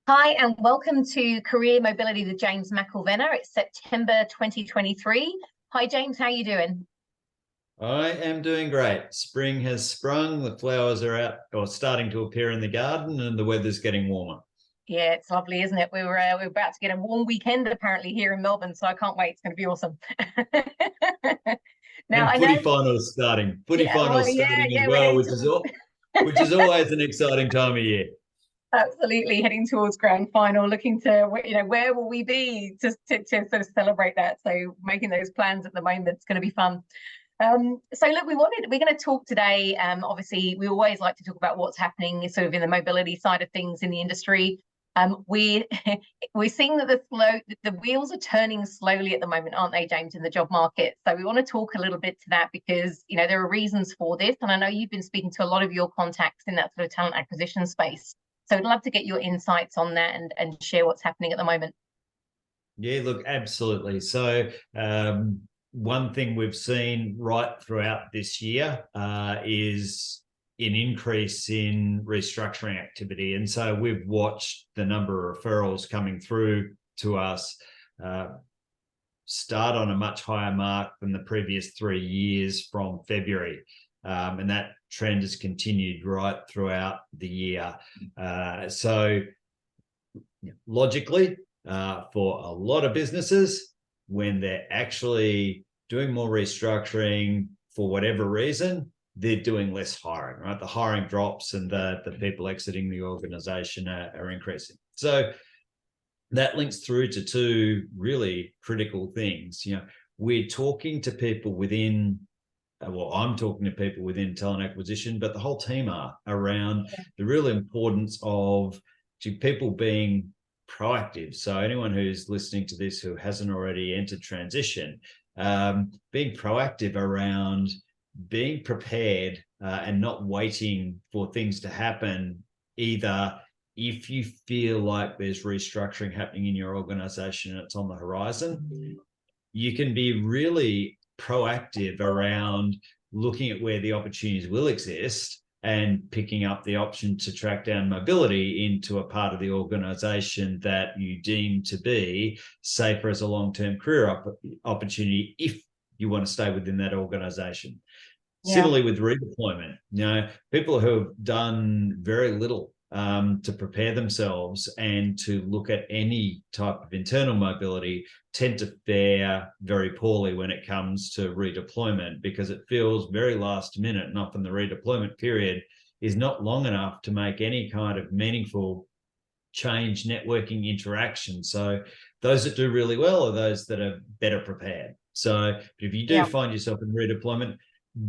Hi, and welcome to Career Mobility with James Mcilvena. It's September 2023. Hi, James, how are you doing? I am doing great. Spring has sprung, the flowers are out or starting to appear in the garden, and the weather's getting warmer. Yeah, it's lovely, isn't it? We're about to get a warm weekend apparently here in Melbourne, so I can't wait. It's going to be awesome. Now, And I know, footy finals starting. Footy yeah, well, finals yeah, starting as yeah, we're well, heading which is always an exciting time of year. absolutely heading towards grand final, looking to, where will we be to sort of celebrate that? So making those plans at the moment, it's going to be fun. So look, we're going to talk today. Obviously, we always like to talk about what's happening sort of in the mobility side of things in the industry. We we're seeing that the wheels are turning slowly at the moment, aren't they, James, in the job market? So we want to talk a little bit to that because there are reasons for this, and I know you've been speaking to a lot of your contacts in that sort of talent acquisition space. So I'd love to get your insights on that and share what's happening at the moment. Yeah, look, absolutely. So, one thing we've seen right throughout this year is an increase in restructuring activity. And so we've watched the number of referrals coming through to us uh, start on a much higher mark than the previous 3 years from February. And that trend has continued right throughout the year. So logically, for a lot of businesses, when they're actually doing more restructuring for whatever reason, they're doing less hiring, right? The hiring drops and the people exiting the organization are increasing. So that links through to two really critical things. We're talking to people within I'm talking to people within talent acquisition, but the whole team are around the real importance of people being proactive. So anyone who's listening to this who hasn't already entered transition, being proactive around being prepared and not waiting for things to happen, either if you feel like there's restructuring happening in your organization and it's on the horizon, you can be really proactive around looking at where the opportunities will exist and picking up the option to track down mobility into a part of the organization that you deem to be safer as a long-term career opportunity if you want to stay within that organization. Yeah, Similarly with redeployment, people who have done very little to prepare themselves and to look at any type of internal mobility tend to fare very poorly when it comes to redeployment because it feels very last minute, and often the redeployment period is not long enough to make any kind of meaningful change networking interaction. So those that do really well are those that are better prepared. So if you do yeah, find yourself in redeployment,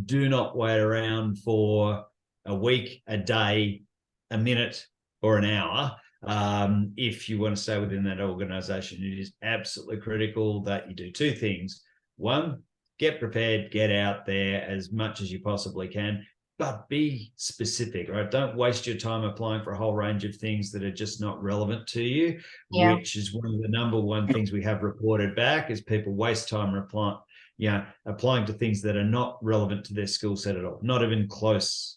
do not wait around for a week, a day, a minute, or an hour. If you want to stay within that organization, it is absolutely critical that you do two things. One, get prepared, get out there as much as you possibly can, but be specific, right? Don't waste your time applying for a whole range of things that are just not relevant to you, yeah, which is one of the number one things we have reported back is people waste time applying to things that are not relevant to their skill set at all, not even close.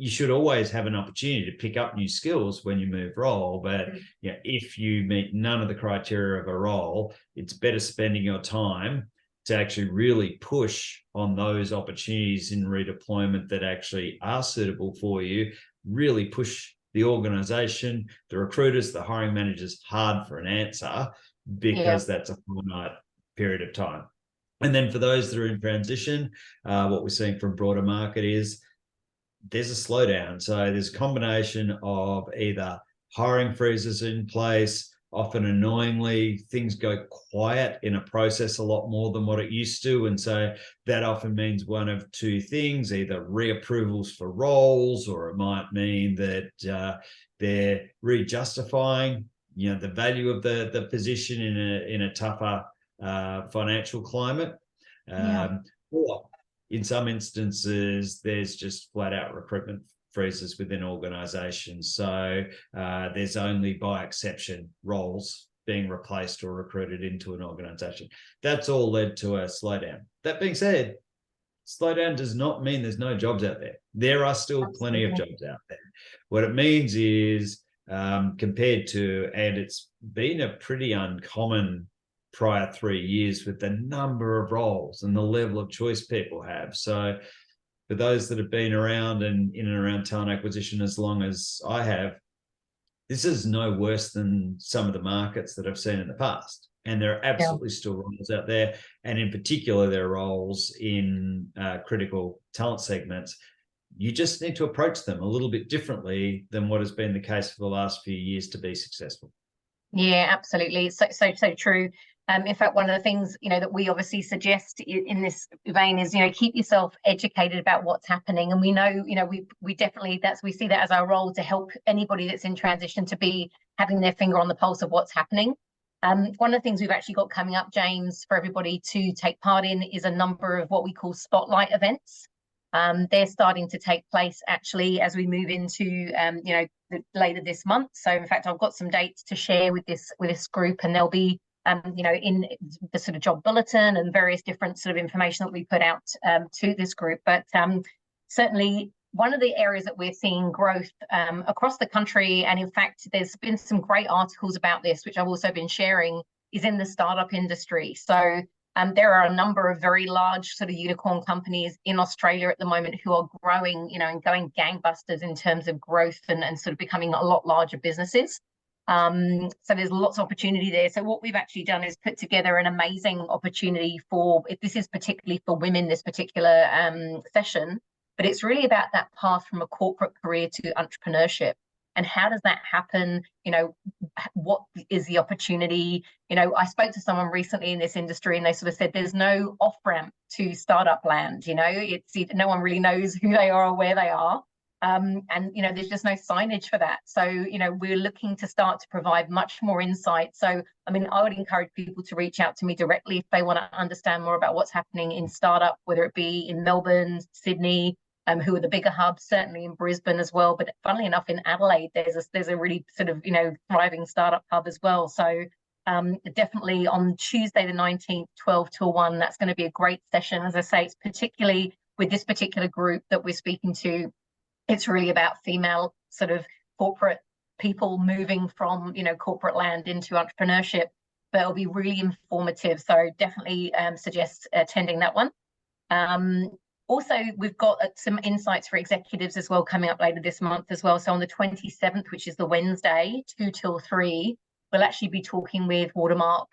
You should always have an opportunity to pick up new skills when you move role, but if you meet none of the criteria of a role, it's better spending your time to actually really push on those opportunities in redeployment that actually are suitable for you, really push the organization, the recruiters, the hiring managers hard for an answer yeah, because that's a finite period of time. And then for those that are in transition, what we're seeing from broader market is there's a slowdown. So there's a combination of either hiring freezes in place, often annoyingly, things go quiet in a process a lot more than what it used to. And so that often means one of two things, either reapprovals for roles, or it might mean that they're re-justifying the value of the position in a tougher financial climate. yeah, Or in some instances, there's just flat out recruitment freezes within organizations. So there's only by exception roles being replaced or recruited into an organization. That's all led to a slowdown. That being said, slowdown does not mean there's no jobs out there. There are still plenty of absolutely. jobs out there. What it means is compared to, and it's been a pretty uncommon prior 3 years with the number of roles and the level of choice people have. So for those that have been around and in and around talent acquisition as long as I have, this is no worse than some of the markets that I've seen in the past. And there are absolutely still roles out there. And in particular, there are roles in critical talent segments. You just need to approach them a little bit differently than what has been the case for the last few years to be successful. Yeah, absolutely. So true. In fact, one of the things, that we obviously suggest in this vein is, keep yourself educated about what's happening. And we know, we definitely, we see that as our role to help anybody that's in transition to be having their finger on the pulse of what's happening. One of the things we've actually got coming up, James, for everybody to take part in is a number of what we call spotlight events. They're starting to take place actually as we move into, later this month. So in fact, I've got some dates to share with this group, and they'll be in the sort of job bulletin and various different sort of information that we put out to this group. But certainly one of the areas that we're seeing growth across the country, and in fact, there's been some great articles about this, which I've also been sharing, is in the startup industry. So there are a number of very large sort of unicorn companies in Australia at the moment who are growing, and going gangbusters in terms of growth and sort of becoming a lot larger businesses. So there's lots of opportunity there. So what we've actually done is put together an amazing opportunity for, if this is particularly for women, this particular session, but it's really about that path from a corporate career to entrepreneurship. And how does that happen? What is the opportunity? I spoke to someone recently in this industry and they sort of said there's no off-ramp to startup land. It's no one really knows who they are or where they are. And there's just no signage for that. So we're looking to start to provide much more insight. So I would encourage people to reach out to me directly if they want to understand more about what's happening in startup, whether it be in Melbourne, Sydney, who are the bigger hubs, certainly in Brisbane as well. But funnily enough, in Adelaide, there's a really sort of thriving startup hub as well. So definitely on Tuesday the 19th, 12 till 1, that's going to be a great session. As I say, it's particularly with this particular group that we're speaking to. It's really about female sort of corporate people moving from, corporate land into entrepreneurship, but it'll be really informative. So definitely suggest attending that one. Also, we've got some insights for executives as well coming up later this month as well. So on the 27th, which is the Wednesday, 2 till 3, we'll actually be talking with Watermark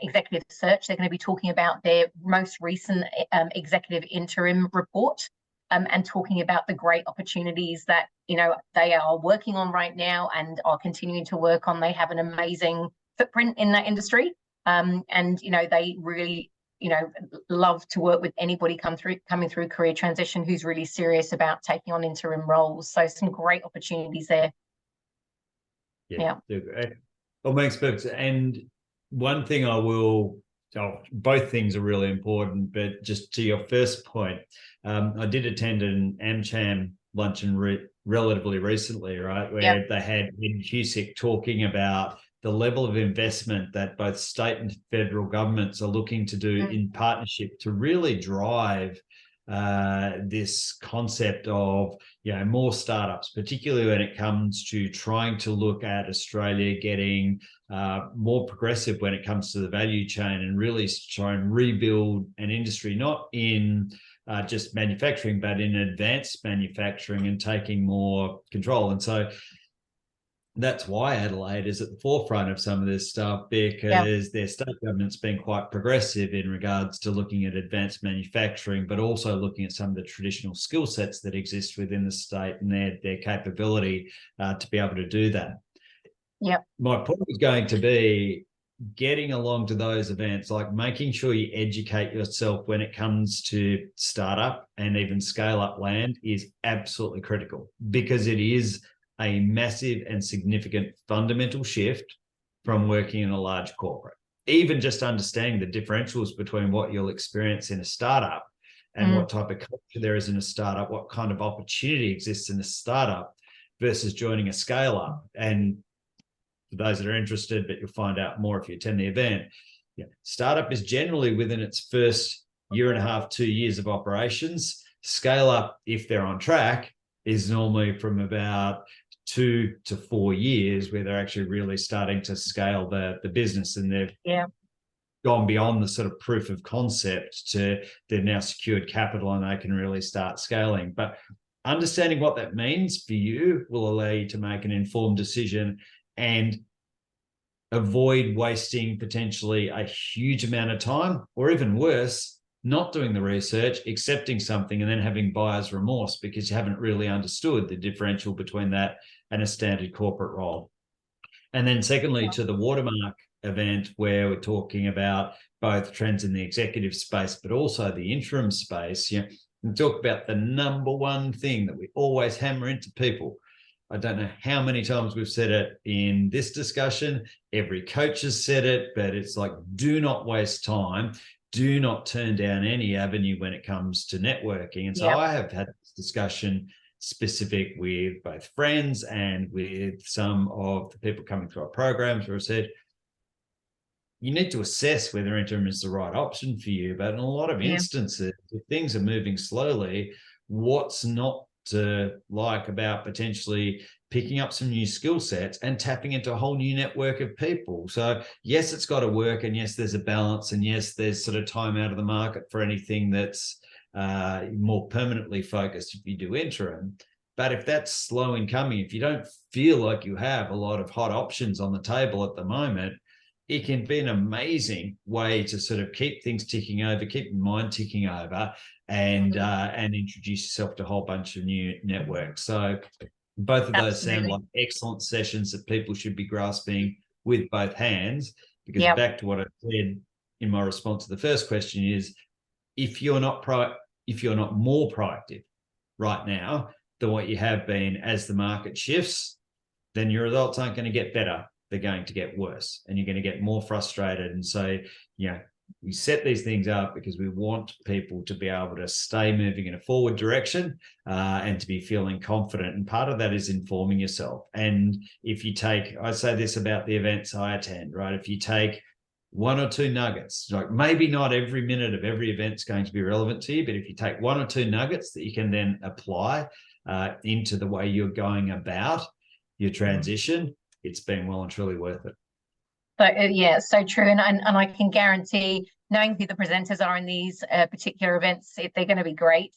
Executive Search. They're going to be talking about their most recent executive interim report. And talking about the great opportunities that they are working on right now and are continuing to work on. They have an amazing footprint in that industry, and they really love to work with anybody coming through career transition who's really serious about taking on interim roles. So some great opportunities there. Yeah. Well, makes perfect. And one thing both things are really important, but just to your first point, I did attend an AmCham luncheon relatively recently, right, where they had Ed Cusick talking about the level of investment that both state and federal governments are looking to do in partnership to really drive this concept of more startups, particularly when it comes to trying to look at Australia getting more progressive when it comes to the value chain and really try and rebuild an industry, not in just manufacturing, but in advanced manufacturing and taking more control. And so that's why Adelaide is at the forefront of some of this stuff, because their state government's been quite progressive in regards to looking at advanced manufacturing, but also looking at some of the traditional skill sets that exist within the state and their capability to be able to do that. My point was going to be getting along to those events, like making sure you educate yourself when it comes to startup and even scale up land is absolutely critical, because it is a massive and significant fundamental shift from working in a large corporate. Even just understanding the differentials between what you'll experience in a startup and what type of culture there is in a startup, what kind of opportunity exists in a startup versus joining a scale up. And for those that are interested, but you'll find out more if you attend the event, startup is generally within its first year and a half, 2 years of operations. Scale up, if they're on track, is normally from about 2 to 4 years where they're actually really starting to scale the business, and they've gone beyond the sort of proof of concept to they've now secured capital and they can really start scaling. But understanding what that means for you will allow you to make an informed decision and avoid wasting potentially a huge amount of time, or even worse, not doing the research, accepting something and then having buyer's remorse because you haven't really understood the differential between that and a standard corporate role. And then secondly, to the Watermark event, where we're talking about both trends in the executive space, but also the interim space, and talk about the number one thing that we always hammer into people. I don't know how many times we've said it in this discussion. Every coach has said it, but it's like, do not waste time. Do not turn down any avenue when it comes to networking. And so I have had this discussion specific with both friends and with some of the people coming through our programs, where I said, you need to assess whether interim is the right option for you. But in a lot of instances, if things are moving slowly, what's not to like about potentially picking up some new skill sets and tapping into a whole new network of people? So yes, it's got to work, and yes, there's a balance, and yes, there's sort of time out of the market for anything that's more permanently focused if you do interim. But if that's slow in coming, if you don't feel like you have a lot of hot options on the table at the moment, it can be an amazing way to sort of keep things ticking over, keep your mind ticking over, and introduce yourself to a whole bunch of new networks. So both of those sound like excellent sessions that people should be grasping with both hands, because back to what I said in my response to the first question is, if you're not more proactive right now than what you have been as the market shifts, then your results aren't going to get better. They're going to get worse, and you're going to get more frustrated. And so, we set these things up because we want people to be able to stay moving in a forward direction and to be feeling confident. And part of that is informing yourself. And if you take, I say this about the events I attend, right? If you take 1 or 2 nuggets, like maybe not every minute of every event is going to be relevant to you, but if you take 1 or 2 nuggets that you can then apply into the way you're going about your transition, it's been well and truly worth it. So so true, and I can guarantee, knowing who the presenters are in these particular events, they're going to be great.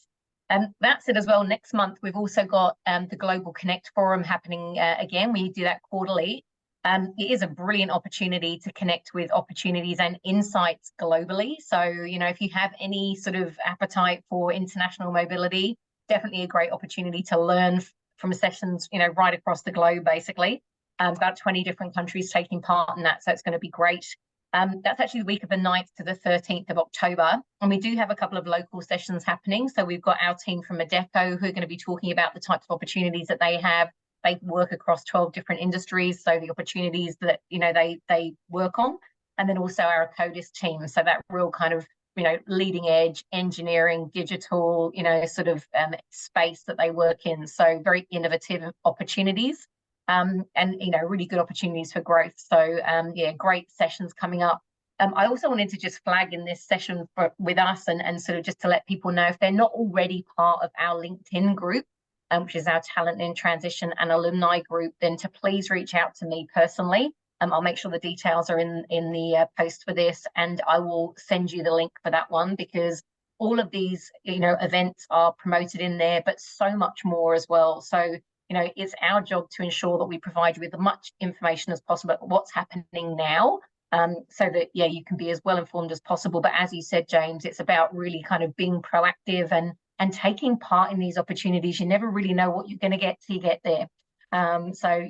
And that's it as well. Next month we've also got the Global Connect Forum happening again. We do that quarterly. It is a brilliant opportunity to connect with opportunities and insights globally. So if you have any sort of appetite for international mobility, definitely a great opportunity to learn from sessions right across the globe, basically. About 20 different countries taking part in that, so it's going to be great. That's actually the week of the 9th to the 13th of October, and we do have a couple of local sessions happening. So we've got our team from Adecco who are going to be talking about the types of opportunities that they have. They work across 12 different industries, so the opportunities that they work on, and then also our CODIS team, so that real kind of leading edge engineering, digital sort of space that they work in. So very innovative opportunities. And really good opportunities for growth. So great sessions coming up. I also wanted to just flag in this session with us and sort of just to let people know, if they're not already part of our LinkedIn group, which is our Talent in Transition and Alumni group, then to please reach out to me personally. I'll make sure the details are in the post for this, and I will send you the link for that one, because all of these events are promoted in there, but so much more as well. So it's our job to ensure that we provide you with as much information as possible about what's happening now, so that you can be as well informed as possible. But as you said, James, it's about really kind of being proactive and taking part in these opportunities. You never really know what you're going to get till you get there. So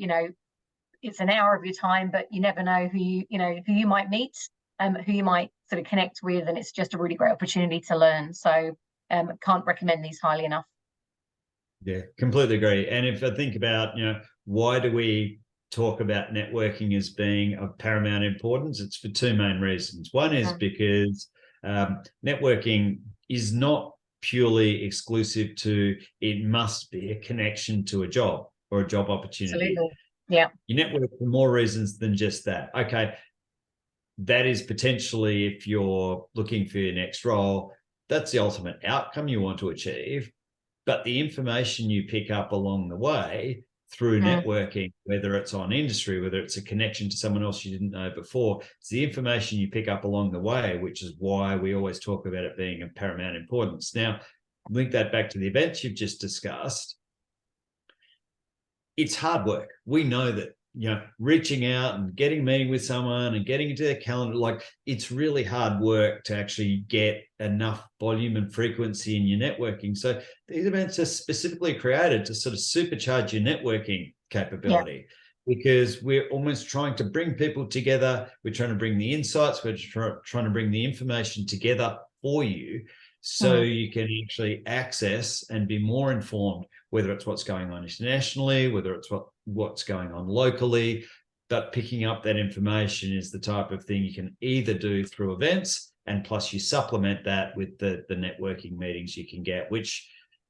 it's an hour of your time, but you never know who you might meet, who you might sort of connect with, and it's just a really great opportunity to learn. So can't recommend these highly enough. Yeah, completely agree. And if I think about, why do we talk about networking as being of paramount importance? It's for 2 main reasons. One is because networking is not purely exclusive to, it must be a connection to a job or a job opportunity. Absolutely. Yeah. You network for more reasons than just that. Okay, that is potentially, if you're looking for your next role, that's the ultimate outcome you want to achieve. But the information you pick up along the way through networking, whether it's on industry, whether it's a connection to someone else you didn't know before. It's the information you pick up along the way, which is why we always talk about it being of paramount importance. Now, link that back to the events you've just discussed. It's hard work. We know that, reaching out and getting a meeting with someone and getting into their calendar, like, it's really hard work to actually get enough volume and frequency in your networking. So these events are specifically created to sort of supercharge your networking capability, because we're almost trying to bring people together. We're trying to bring the insights. We're trying to bring the information together for you, so you can actually access and be more informed, whether it's what's going on internationally, whether it's what's going on locally. But picking up that information is the type of thing you can either do through events, and plus you supplement that with the networking meetings you can get, which,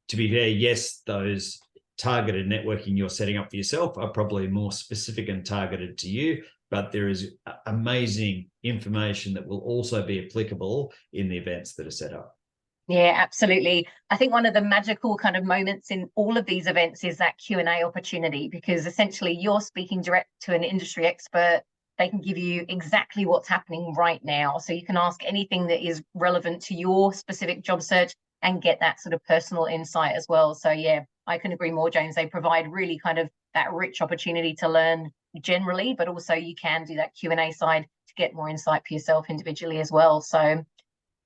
to be fair, yes, those targeted networking you're setting up for yourself are probably more specific and targeted to you, but there is amazing information that will also be applicable in the events that are set up. Yeah, absolutely. I think one of the magical kind of moments in all of these events is that Q&A opportunity, because essentially you're speaking direct to an industry expert. They can give you exactly what's happening right now. So you can ask anything that is relevant to your specific job search and get that sort of personal insight as well. So yeah, I can agree more, James. They provide really kind of that rich opportunity to learn generally, but also you can do that Q&A side to get more insight for yourself individually as well. So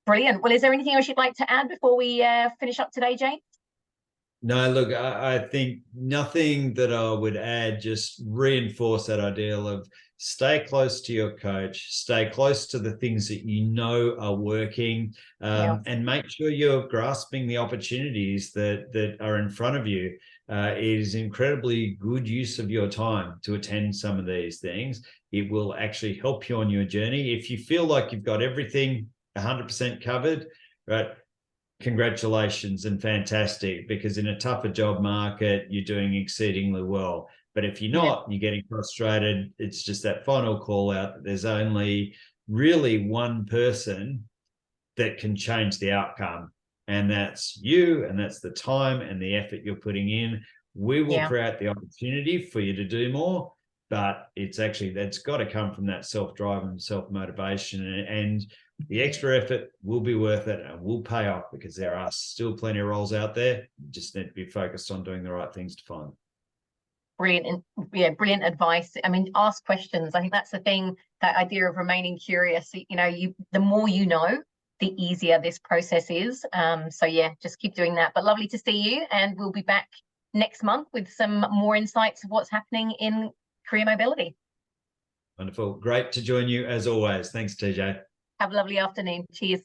brilliant. Well, is there anything else you'd like to add before we finish up today, James? No, look, I think nothing that I would add, just reinforce that ideal of stay close to your coach, stay close to the things that you know are working, and make sure you're grasping the opportunities that are in front of you. It is incredibly good use of your time to attend some of these things. It will actually help you on your journey. If you feel like you've got everything 100% covered, right? Congratulations and fantastic, because in a tougher job market, you're doing exceedingly well. But if you're not, you're getting frustrated. It's just that final call out that there's only really one person that can change the outcome, and that's you, and that's the time and the effort you're putting in. We will create the opportunity for you to do more, but it's actually, that's got to come from that self-drive and self-motivation, and the extra effort will be worth it and will pay off, because there are still plenty of roles out there. You just need to be focused on doing the right things to find them. Brilliant. And yeah, brilliant advice. I mean, ask questions. I think that's the thing, that idea of remaining curious. The more you know, the easier this process is. So yeah, just keep doing that. But lovely to see you, and we'll be back next month with some more insights of what's happening in career mobility. Wonderful. Great to join you as always. Thanks, TJ. Have a lovely afternoon. Cheers.